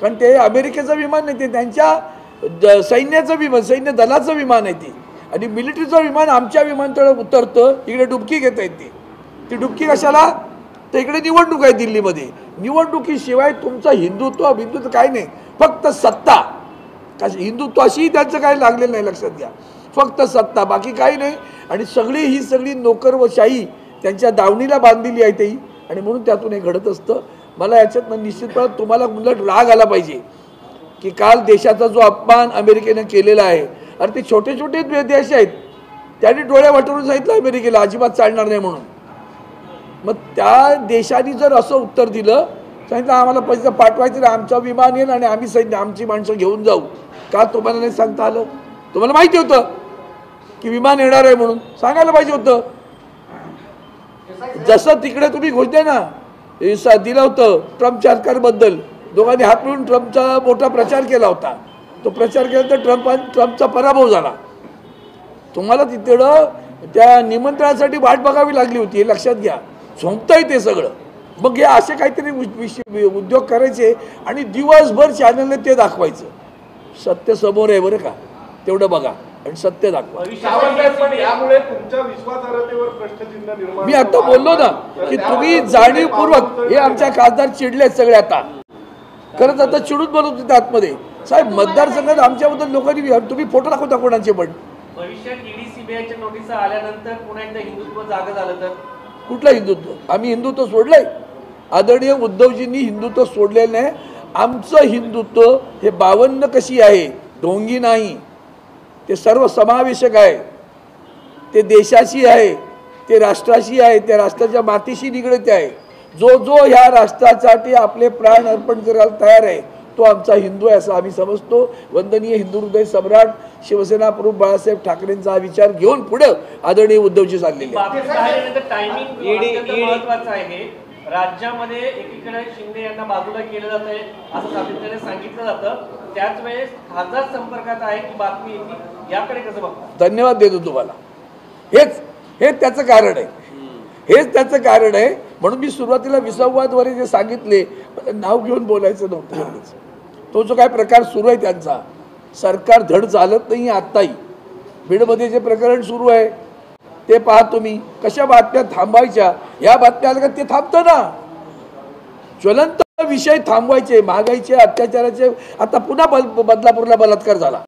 कारण ते अमेरिकेचं विमान नाही, ते त्यांच्या सैन्याचं विमान, सैन्य दलाचं विमान आहे ते. आणि मिलिटरीचं विमान आमच्या विमानतळावर उतरतं, इकडे डुबकी घेता येते. ती डुबकी कशाला? तर इकडे निवडणूक आहे दिल्लीमध्ये. निवडणुकीशिवाय तुमचं हिंदुत्व काय नाही, फक्त सत्ता. हिंदुत्वाशी त्यांचं काही लागलेलं नाही, लक्षात घ्या. फक्त सत्ता, बाकी काही नाही. आणि ही सगळी नोकर व शाही त्यांच्या दावणीला बांधलेली आहे ती. आणि म्हणून त्यातून हे घडत असतं. मला याच्यात निश्चितपणे तुम्हाला उलट राग आला पाहिजे की काल देशाचा जो अपमान अमेरिकेनं केलेला आहे. अरे ते छोटे छोटे देश आहेत, त्यांनी डोळ्या वाटवून सांगितलं अमेरिकेला अजिबात चालणार नाही म्हणून. मग त्या देशाने जर असं उत्तर दिलं, सांगितलं आम्हाला पैसे पाठवायचे नाही, आमचं विमान येईल आणि आम्ही सैन्य आमची माणसं घेऊन जाऊ, का तुम्हाला नाही सांगता आलं? तुम्हाला माहिती होतं की विमान येणार आहे म्हणून, सांगायला पाहिजे होतं. जसं तिकडे तुम्ही घोषणा दिलं होतं ट्रम्प सरकारबद्दल, दोघांनी हात मिळून ट्रम्पचा मोठा प्रचार केला होता. तो प्रचार केल्यानंतर ट्रम्पचा पराभव झाला. तुम्हाला तिथं त्या निमंत्रणासाठी वाट बघावी लागली होती, हे लक्षात घ्या. झोंबता येते सगळं. मग हे असे काहीतरी उद्योग करायचे आणि दिवसभर चॅनलने ते दाखवायचं. सत्य समोर आहे बरं का, तेवढं बघा आणि सत्य दाखवा. मी आता बोललो ना की तुम्ही जाणीवपूर्वक, हे आमच्या खासदार चिडले सगळे आता, खरंच आता चिडून बोलत होते आतमध्ये. साहेब मतदारसंघात आमच्याबद्दल लोकांनी, तुम्ही फोटो दाखवता कोणाचे पण, भविष्यात ईडी सीबीआयच्या नोटीस आल्यानंतर पुन्हा एकदा हिंदुत्व जागं झालं तर? कुठलं हिंदुत्व? आम्ही हिंदुत्व सोडलंय. आदरणीय उद्धवजींनी हिंदुत्व सोडलेलं नाही. आमचं हिंदुत्व हे 52 कशी आहे, ढोंगी नाही, ते सर्व समावेशक आहे. ते देशाशी आहे, ते राष्ट्राशी आहे, त्या राष्ट्राच्या मातीशी निगडित आहे. जो ह्या राष्ट्रासाठी आपले प्राण अर्पण करायला तयार आहे तो आमचा हिंदू आहे असं आम्ही समजतो. वंदनीय हिंदू हृदय सम्राट शिवसेना प्रमुख बाळासाहेब ठाकरेंचा हा विचार घेऊन पुढे आदरणीय उद्धवजी चाललेले आहे. राज्यामध्ये एकीकडे शिंदे यांना बाजूला केलं जात आहे असं सातत्याने सांगितलं जातं, त्याच वेळेस खासदार संपर्कात आहे की बातमी येते, याकडे कसं बघता? धन्यवाद देतो तुम्हाला. हेच त्याचं कारण आहे, हेच त्याचं कारण आहे. म्हणून मी सुरुवातीला विसंवादद्वारे जे सांगितले, नाव घेऊन बोलायचं नव्हतं. तो जो काय प्रकार सुरू आहे त्यांचा, सरकार धड चालत नाही. आत्ताही बीडमध्ये जे प्रकरण सुरू आहे ते पहा तुम्ही. कशा बातम्या थांबवायच्या, या बातम्या आल्या का ते थांबतं ना. ज्वलंत विषय थांबवायचे, महागाईचे, अत्याचाराचे. आता पुन्हा बदलापूरला बलात्कार झाला.